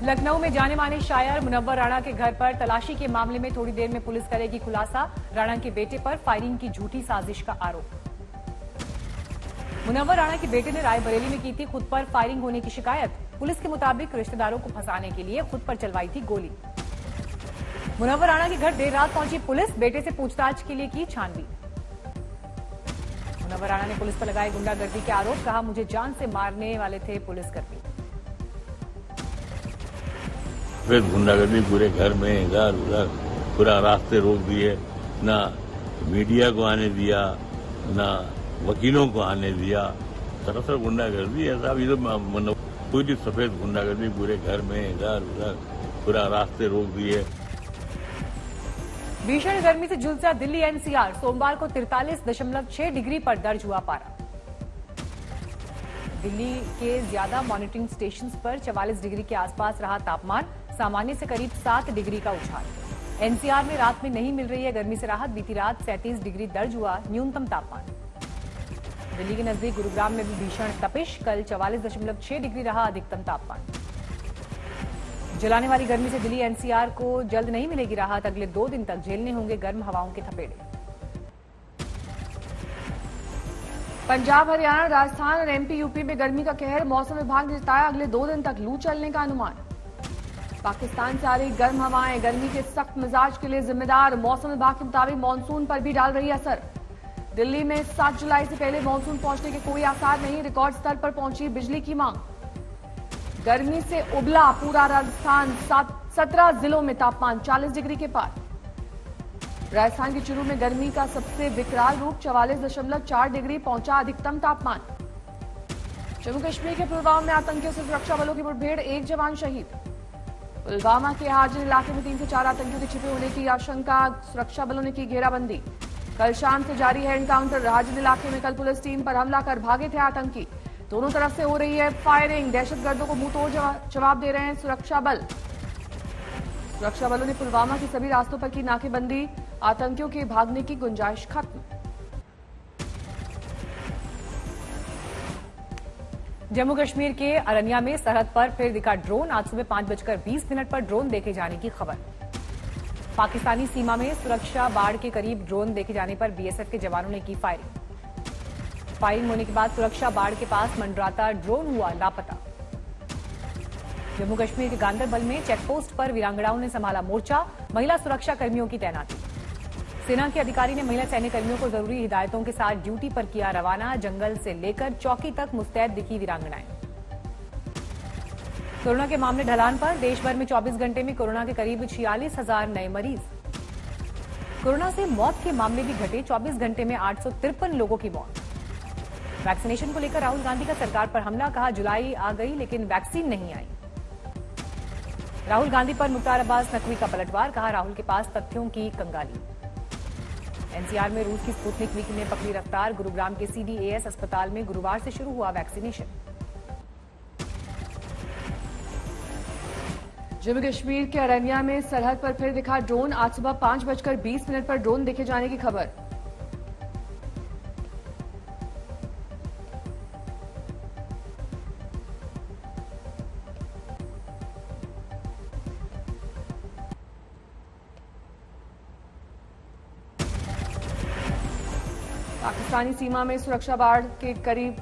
लखनऊ में जाने माने शायर मुनव्वर राणा के घर पर तलाशी के मामले में थोड़ी देर में पुलिस करेगी खुलासा। राणा के बेटे पर फायरिंग की झूठी साजिश का आरोप। मुनव्वर राणा के बेटे ने रायबरेली में की थी खुद पर फायरिंग होने की शिकायत। पुलिस के मुताबिक रिश्तेदारों को फंसाने के लिए खुद पर चलवाई थी गोली। मुनव्वर राणा के घर देर रात पहुंची पुलिस, बेटे से पूछताछ के लिए की छानबीन। मुनव्वर राणा ने पुलिस पर लगाए गुंडागर्दी के आरोप, कहा मुझे जान से मारने वाले थे पुलिसकर्मी। गुंडागर्दी पूरे घर में इधर उधर पूरा रास्ते रोक दिए, ना मीडिया को आने दिया, ना वकीलों को आने दिया। सरासर गुंडागर्दी ऐसा अभी तो पूरी सफेद गुंडागर्दी पूरे घर में इधर उधर पूरा रास्ते रोक दिए। भीषण गर्मी से झुलसा दिल्ली एनसीआर, सोमवार को 43.6 डिग्री पर दर्ज हुआ पारा। दिल्ली के ज्यादा मॉनिटरिंग स्टेशंस पर 44 डिग्री के आसपास रहा तापमान, सामान्य से करीब 7 डिग्री का उछाल। एनसीआर में रात में नहीं मिल रही है गर्मी से राहत, बीती रात 37 डिग्री दर्ज हुआ न्यूनतम तापमान। दिल्ली के नजदीक गुरुग्राम में भी भीषण तपिश, कल 44.6 डिग्री रहा अधिकतम तापमान। जलाने वाली गर्मी से दिल्ली एनसीआर को जल्द नहीं मिलेगी राहत, अगले 2 दिन तक झेलने होंगे गर्म हवाओं के थपेड़े। पंजाब, हरियाणा, राजस्थान और एमपी, यूपी में गर्मी का कहर, मौसम विभाग ने जताया अगले 2 दिन तक लू चलने का अनुमान। पाकिस्तान से आ रही गर्म हवाएं गर्मी के सख्त मिजाज के लिए जिम्मेदार, मौसम विभाग के मुताबिक मानसून पर भी डाल रही असर। दिल्ली में 7 जुलाई से पहले मानसून पहुंचने के कोई आसार नहीं, रिकॉर्ड स्तर पर पहुंची बिजली की मांग। गर्मी से उबला पूरा राजस्थान, 17 जिलों में तापमान 40 डिग्री के पार। राजस्थान के चुरू में गर्मी का सबसे विकराल रूप, 44.4 डिग्री पहुंचा अधिकतम तापमान। जम्मू कश्मीर के पुलवामा में आतंकियों से सुरक्षा बलों की मुठभेड़, 1 जवान शहीद। पुलवामा के हाजिर इलाके में 3 से 4 आतंकियों के छिपे होने की आशंका, सुरक्षा बलों ने की घेराबंदी। कल शाम से जारी है एनकाउंटर, हाजिर इलाके में कल पुलिस टीम पर हमला कर भागे थे आतंकी। दोनों तरफ से हो रही है फायरिंग, दहशतगर्दों को मुंहतोड़ जवाब दे रहे हैं सुरक्षा बल। सुरक्षा बलों ने पुलवामा के सभी रास्तों पर की नाकेबंदी, आतंकियों के भागने की गुंजाइश खत्म। जम्मू कश्मीर के अरनिया में सरहद पर फिर दिखा ड्रोन, आज सुबह 5:20 पर ड्रोन देखे जाने की खबर। पाकिस्तानी सीमा में सुरक्षा बाड़ के करीब ड्रोन देखे जाने पर बीएसएफ के जवानों ने की फायरिंग। फायरिंग होने के बाद सुरक्षा बाड़ के पास मंडराता ड्रोन हुआ लापता। जम्मू कश्मीर के गांदरबल में चेकपोस्ट पर वीरांगनाओं ने संभाला मोर्चा, महिला सुरक्षा कर्मियों की तैनाती। सेना के अधिकारी ने महिला सैन्य कर्मियों को जरूरी हिदायतों के साथ ड्यूटी पर किया रवाना, जंगल से लेकर चौकी तक मुस्तैद दिखी वीरांगनाएं। कोरोना के मामले ढलान पर, देश भर में 24 घंटे में कोरोना के करीब 46,000 नए मरीज। कोरोना से मौत के मामले भी घटे, 24 घंटे में 853 लोगों की मौत। वैक्सीनेशन को लेकर राहुल गांधी का सरकार पर हमला, कहा जुलाई आ गई लेकिन वैक्सीन नहीं आई। राहुल गांधी पर मुख्तार अब्बास नकवी का पलटवार, कहा राहुल के पास तथ्यों की कंगाली। एनसीआर में रूस की स्पुतनिक वी ने पकड़ी रफ्तार, गुरुग्राम के सीडीएएस अस्पताल में गुरुवार से शुरू हुआ वैक्सीनेशन। जम्मू कश्मीर के अरनिया में सरहद पर फिर दिखा ड्रोन, आज सुबह 5:20 पर ड्रोन देखे जाने की खबर। पाकिस्तानी सीमा में सुरक्षा बाड़ के करीब।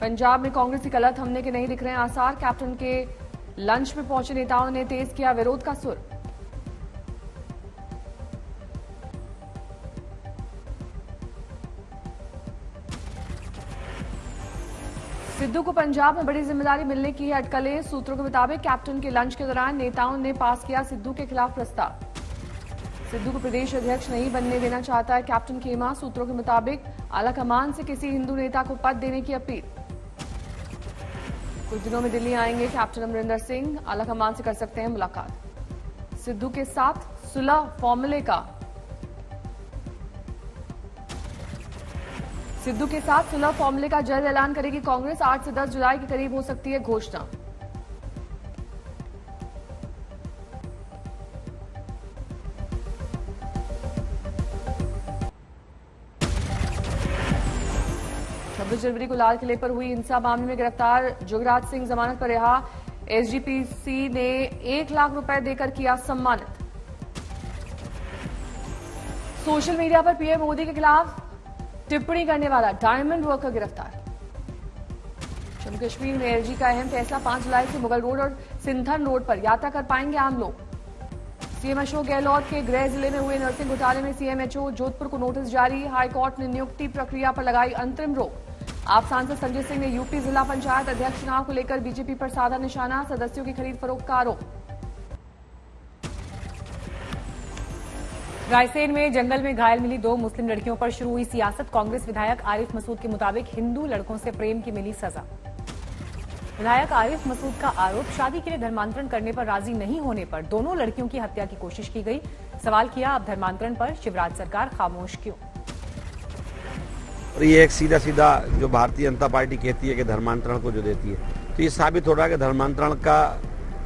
पंजाब में कांग्रेस की गलत हमले के नहीं दिख रहे हैं आसार, कैप्टन के लंच में पहुंचे नेताओं ने तेज किया विरोध का सुर। सिद्धू को पंजाब में बड़ी जिम्मेदारी मिलने की है अटकलें, सूत्रों के मुताबिक कैप्टन के लंच के दौरान नेताओं ने पास किया सिद्धू के खिलाफ प्रस्ताव। सिद्धू को प्रदेश अध्यक्ष नहीं बनने देना चाहता है कैप्टन खेमा, सूत्रों के मुताबिक आलाकमान से किसी हिंदू नेता को पद देने की अपील। कुछ दिनों में दिल्ली आएंगे कैप्टन अमरिंदर सिंह, आलाकमान से कर सकते हैं मुलाकात। सिद्धू के साथ सुलह फॉर्मूले का जल्द ऐलान करेगी कांग्रेस, 8 से 10 जुलाई के करीब हो सकती है घोषणा। 19 जनवरी को लाल किले पर हुई हिंसा मामले में गिरफ्तार जुगराज सिंह जमानत पर रिहा। एसजीपीसी ने 1 लाख रुपए देकर किया सम्मानित। सोशल मीडिया पर पीएम मोदी के खिलाफ टिप्पणी करने वाला डायमंड वर्कर गिरफ्तार। जम्मू कश्मीर में एलजी का अहम फैसला, 5 जुलाई से मुगल रोड और सिंथन रोड पर यात्रा कर पाएंगे आम लोग। सीएम अशोक गहलोत के गृह जिले में हुए नर्सिंग घोटाले में सीएमएचओ जोधपुर को नोटिस जारी। हाईकोर्ट ने नियुक्ति प्रक्रिया पर लगाई अंतरिम रोक। आप सांसद संजय सिंह ने यूपी जिला पंचायत अध्यक्ष चुनाव को लेकर बीजेपी पर साधा निशाना, सदस्यों की खरीद फरोख्त का आरोप। रायसेन में जंगल में घायल मिली 2 मुस्लिम लड़कियों पर शुरू हुई सियासत। कांग्रेस विधायक आरिफ मसूद के मुताबिक हिंदू लड़कों से प्रेम की मिली सजा। विधायक आरिफ मसूद का आरोप, शादी के लिए धर्मांतरण करने पर राजी नहीं होने पर दोनों लड़कियों की हत्या की कोशिश की गई। सवाल किया, अब धर्मांतरण पर शिवराज सरकार खामोश क्यों? और ये एक सीधा सीधा जो भारतीय जनता पार्टी कहती है कि धर्मांतरण को जो देती है, तो ये साबित हो रहा है कि धर्मांतरण का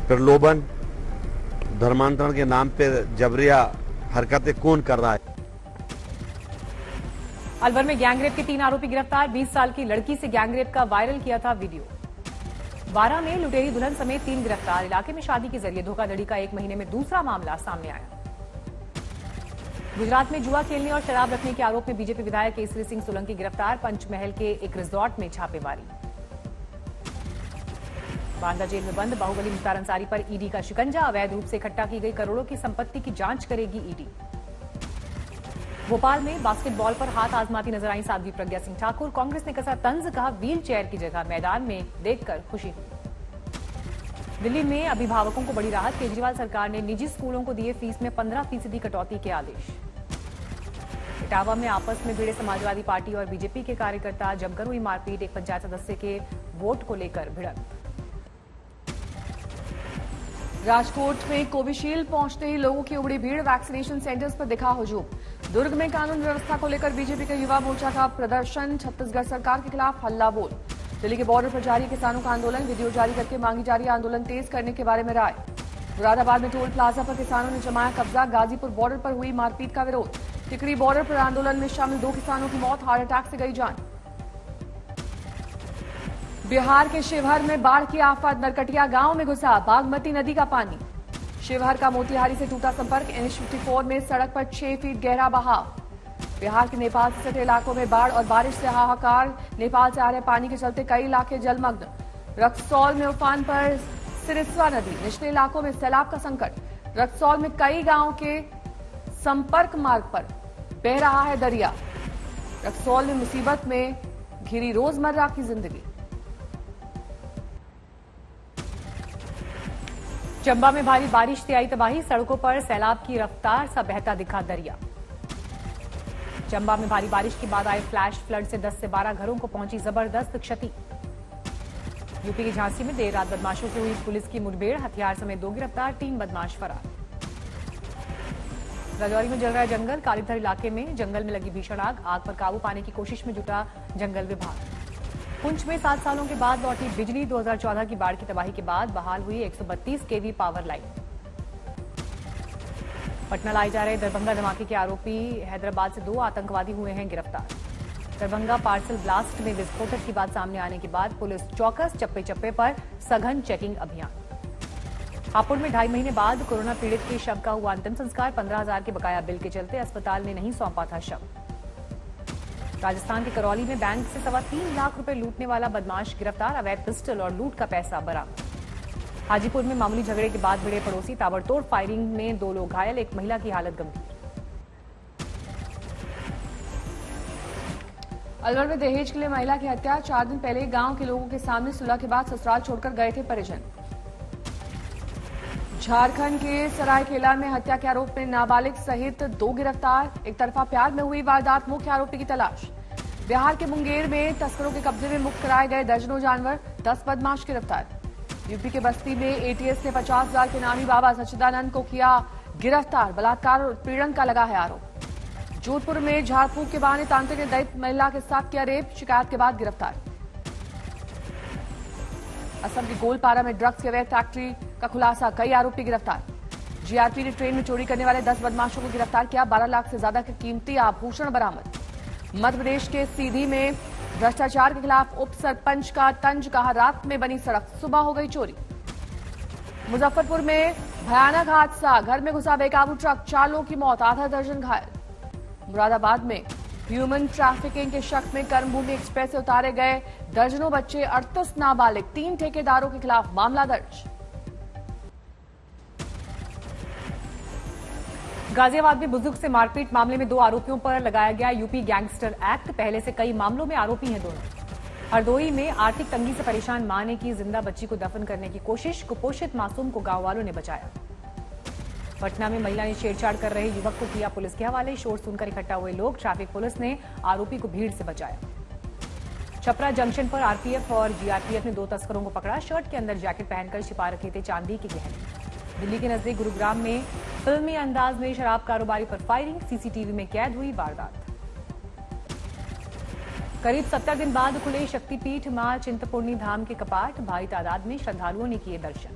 प्रलोभन, धर्मांतरण के नाम पे जबरिया हरकतें कौन कर रहा है। अलवर में गैंगरेप के 3 आरोपी गिरफ्तार। 20 साल की लड़की से गैंगरेप का वायरल किया था वीडियो। बारा में लुटेरी दुल्हन समेत 3 गिरफ्तार। इलाके में शादी के जरिए धोखाधड़ी का 1 महीने में दूसरा मामला सामने आया। गुजरात में जुआ खेलने और शराब रखने के आरोप में बीजेपी विधायक केसरी सिंह सोलंकी गिरफ्तार। पंचमहल के एक रिजॉर्ट में छापेमारी। बांदा जेल में बंद बाहुबली मुख्तार अंसारी पर ईडी का शिकंजा। अवैध रूप से इकट्ठा की गई करोड़ों की संपत्ति की जांच करेगी ईडी। भोपाल में बास्केटबॉल पर हाथ आजमाती नजर आई साध्वी प्रज्ञा सिंह ठाकुर। कांग्रेस ने कसा तंज, कहा व्हील चेयर की जगह मैदान में देखकर खुशी हुई। दिल्ली में अभिभावकों को बड़ी राहत। केजरीवाल सरकार ने निजी स्कूलों को दिए फीस में 15% कटौती के आदेश। इटावा में आपस में भिड़े समाजवादी पार्टी और बीजेपी के कार्यकर्ता, जमकर हुई मारपीट। एक पंचायत सदस्य के वोट को लेकर भिड़ंत। राजकोट में कोविशील्ड पहुंचते ही लोगों की उमड़ी भीड़। वैक्सीनेशन सेंटर्स पर दिखा हुजूम। दुर्ग में कानून व्यवस्था को लेकर बीजेपी का युवा मोर्चा का प्रदर्शन। छत्तीसगढ़ सरकार के खिलाफ हल्ला बोल। दिल्ली के बॉर्डर पर जारी किसानों का आंदोलन। वीडियो जारी करके मांगी जा रही आंदोलन तेज करने के बारे में राय। मुरादाबाद में टोल प्लाजा पर किसानों ने जमाया कब्जा। गाजीपुर बॉर्डर पर हुई मारपीट का विरोध। टिकरी बॉर्डर पर आंदोलन में शामिल 2 किसानों की मौत, हार्ट अटैक से गई जान। बिहार के शिवहर में बाढ़ की आफत। नरकटिया गांव में घुसा बागमती नदी का पानी। शिवहर का मोतिहारी से टूटा संपर्क। NH54 में सड़क पर 6 फीट गहरा बहाव। बिहार के नेपाल से सटे इलाकों में बाढ़ और बारिश से हाहाकार। नेपाल से आ रहे पानी के चलते कई इलाके जलमग्न। रक्सौल में उफान पर सिरिस्वा नदी। निचले इलाकों में सैलाब का संकट। रक्सौल में कई गांवों के संपर्क मार्ग पर बह रहा है दरिया। रक्सौल में मुसीबत में घिरी रोजमर्रा की जिंदगी। चंबा में भारी बारिश से आई तबाही। सड़कों पर सैलाब की रफ्तार सा बहता दिखा दरिया। चंबा में भारी बारिश के बाद आए फ्लैश फ्लड से 10 से 12 घरों को पहुंची जबरदस्त क्षति। यूपी की झांसी में देर रात बदमाशों से हुई पुलिस की मुठभेड़। हथियार समेत 2 गिरफ्तार, 3 बदमाश फरार। राजौरी में जल रहा है जंगल। कालीधर इलाके में जंगल में लगी भीषण आग। आग पर काबू पाने की कोशिश में जुटा जंगल विभाग। पुंछ में 7 सालों के बाद लौटी बिजली। 2014 की बाढ़ की तबाही के बाद बहाल हुई 132 केवी पावर लाइन। पटना लाए जा रहे दरभंगा धमाके के आरोपी हैदराबाद से 2 आतंकवादी हुए हैं गिरफ्तार। दरभंगा पार्सल ब्लास्ट में विस्फोटक की बात सामने आने के बाद पुलिस चौकस। चप्पे चप्पे पर सघन चेकिंग अभियान। हापुड़ में 2.5 महीने बाद कोरोना पीड़ित के शव का हुआ अंतिम संस्कार। 15,000 के बकाया बिल के चलते अस्पताल ने नहीं सौंपा था शव। राजस्थान के करौली में बैंक से 3.25 लाख रुपए लूटने वाला बदमाश गिरफ्तार। अवैध पिस्टल और लूट का पैसा बरामद। हाजीपुर में मामूली झगड़े के बाद भिड़े पड़ोसी। ताबड़तोड़ फायरिंग में 2 लोग घायल, एक महिला की हालत गंभीर। अलवर में दहेज के लिए महिला की हत्या। 4 दिन पहले गांव के लोगों के सामने सुलह के बाद ससुराल छोड़कर गए थे परिजन। झारखंड के सरायकेला में हत्या के आरोप में नाबालिग सहित 2 गिरफ्तार। एक तरफा प्यार में हुई वारदात, मुख्य आरोपी की तलाश। बिहार के मुंगेर में तस्करों के कब्जे में मुक्त कराए गए दर्जनों जानवर, 10 बदमाश गिरफ्तार। यूपी के बस्ती में एटीएस ने 50,000 के नामी बाबा सच्चिदानंद को किया गिरफ्तार। बलात्कार और उत्पीड़न का लगा है आरोप। जोधपुर में झाड़ फूंक के बहाने तांत्रिक ने दलित महिला के साथ किया रेप, शिकायत के बाद गिरफ्तार। असम के गोलपारा में ड्रग्स के अवैध फैक्ट्री का खुलासा, कई आरोपी गिरफ्तार। जीआरपी ने ट्रेन में चोरी करने वाले 10 बदमाशों को गिरफ्तार किया। 12 लाख से ज्यादा के कीमती आभूषण बरामद। मध्य प्रदेश के सीधी में भ्रष्टाचार के खिलाफ उप सरपंच का तंज, कहा रात में बनी सड़क, सुबह हो गई चोरी। मुजफ्फरपुर में भयानक हादसा, घर में घुसा बेकाबू ट्रक, 4 लोगों की मौत, आधा दर्जन घायल। मुरादाबाद में ह्यूमन ट्रैफिकिंग के शक में कर्मभूमि एक्सप्रेस से उतारे गए दर्जनों बच्चे, 38 नाबालिग, 3 ठेकेदारों के खिलाफ मामला दर्ज। गाजियाबाद में बुजुर्ग से मारपीट मामले में 2 आरोपियों पर लगाया गया यूपी गैंगस्टर एक्ट। पहले से कई मामलों में आरोपी हैं दोनों। हरदोई में आर्थिक तंगी से परेशान मां ने की जिंदा बच्ची को दफन करने की कोशिश, कुपोषित मासूम को गांव वालों ने बचाया। पटना में महिला ने छेड़छाड़ कर रहे युवक को किया पुलिस के हवाले, शोर सुनकर इकट्ठा हुए लोग, ट्रैफिक पुलिस ने आरोपी को भीड़ से बचाया। छपरा जंक्शन पर आरपीएफ और जीआरपीएफ ने 2 तस्करों को पकड़ा, शर्ट के अंदर जैकेट पहनकर छिपा रखे थे चांदी के गहने। दिल्ली के नजदीक गुरुग्राम में फिल्मी अंदाज में शराब कारोबारी पर फायरिंग, सीसीटीवी में कैद हुई वारदात। करीब 70 दिन बाद खुले शक्तिपीठ मां चिंतपूर्णी धाम के कपाट, भारी तादाद में श्रद्धालुओं ने किए दर्शन।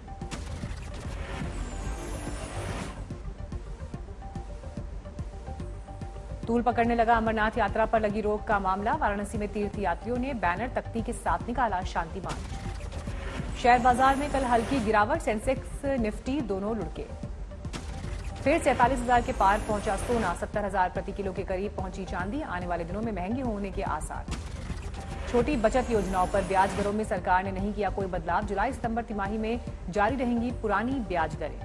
तूल पकड़ने लगा अमरनाथ यात्रा पर लगी रोक का मामला, वाराणसी में तीर्थ यात्रियों ने बैनर तख्ती के साथ निकाला शांति मार्च। शेयर बाजार में कल हल्की गिरावट, सेंसेक्स निफ्टी दोनों लुढ़के। फिर 47,000 के पार पहुंचा सोना, 70,000 प्रति किलो के करीब पहुंची चांदी, आने वाले दिनों में महंगी होने के आसार। छोटी बचत योजनाओं पर ब्याज दरों में सरकार ने नहीं किया कोई बदलाव, जुलाई सितंबर तिमाही में जारी रहेंगी पुरानी ब्याज दरें।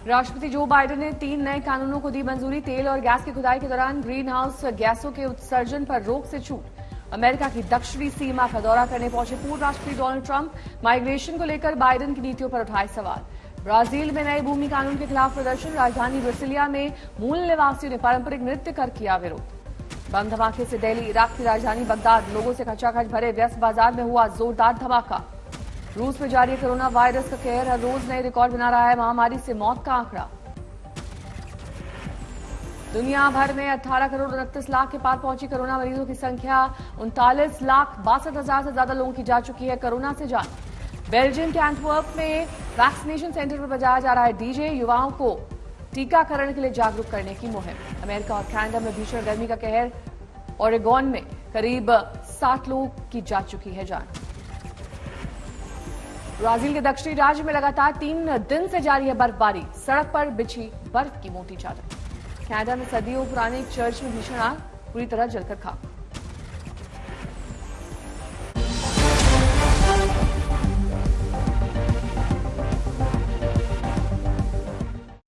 राष्ट्रपति जो बाइडेन ने 3 नए कानूनों को दी मंजूरी, तेल और गैस की खुदाई के दौरान ग्रीन हाउस गैसों के उत्सर्जन पर रोक से छूट। अमेरिका की दक्षिणी सीमा का दौरा करने पहुंचे पूर्व राष्ट्रपति डोनाल्ड ट्रंप, माइग्रेशन को लेकर बाइडेन की नीतियों पर उठाए सवाल। ब्राजील में नए भूमि कानून के खिलाफ प्रदर्शन, राजधानी ब्रसिलिया में मूल निवासियों ने पारंपरिक नृत्य कर किया विरोध। बम धमाके से दिल्ली, इराक की राजधानी बगदाद, लोगों से खचाखच भरे व्यस्त बाजार में हुआ जोरदार धमाका। रूस में जारी कोरोना वायरस का कहर, हर रोज नए रिकॉर्ड बना रहा है महामारी से मौत का आंकड़ा। दुनिया भर में 18 करोड़ 29 लाख के पार पहुंची कोरोना मरीजों की संख्या, 39,62,000 से ज्यादा लोगों की जा चुकी है कोरोना से जान। बेल्जियम के एंटवर्प में वैक्सीनेशन सेंटर पर बजाया जा रहा है डीजे, युवाओं को टीकाकरण के लिए जागरूक करने की मुहिम। अमेरिका और कनाडा में भीषण गर्मी का कहर, ओरेगोन में करीब 60 लोगों की जा चुकी है जान। ब्राजील के दक्षिणी राज्य में लगातार 3 दिन से जारी है बर्फबारी, सड़क पर बिछी बर्फ की मोटी चादर। कनाडा में सदियों पुराने एक चर्च में भीषण आग, पूरी तरह जलकर खाक।